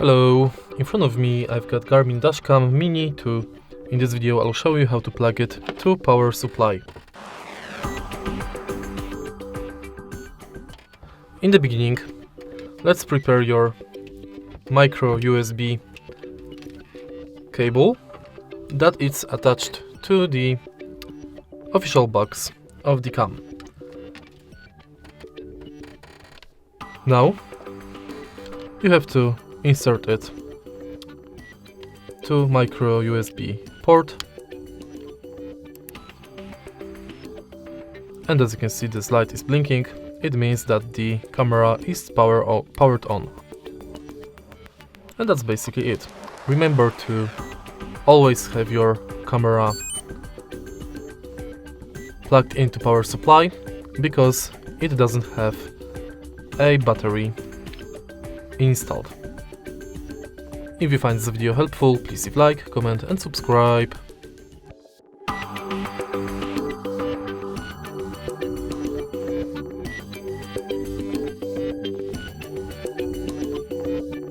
Hello, in front of me I've got Garmin Dash Cam Mini 2. In this video I'll show you how to plug it to power supply. In the beginning, let's prepare your micro USB cable that is attached to the official box of the cam. Now you have to insert it to micro USB port, and as you can see this light is blinking. It means that the camera is powered on. And that's basically it. Remember to always have your camera plugged into power supply, because it doesn't have a battery installed. If you find this video helpful, please leave a like, comment and subscribe.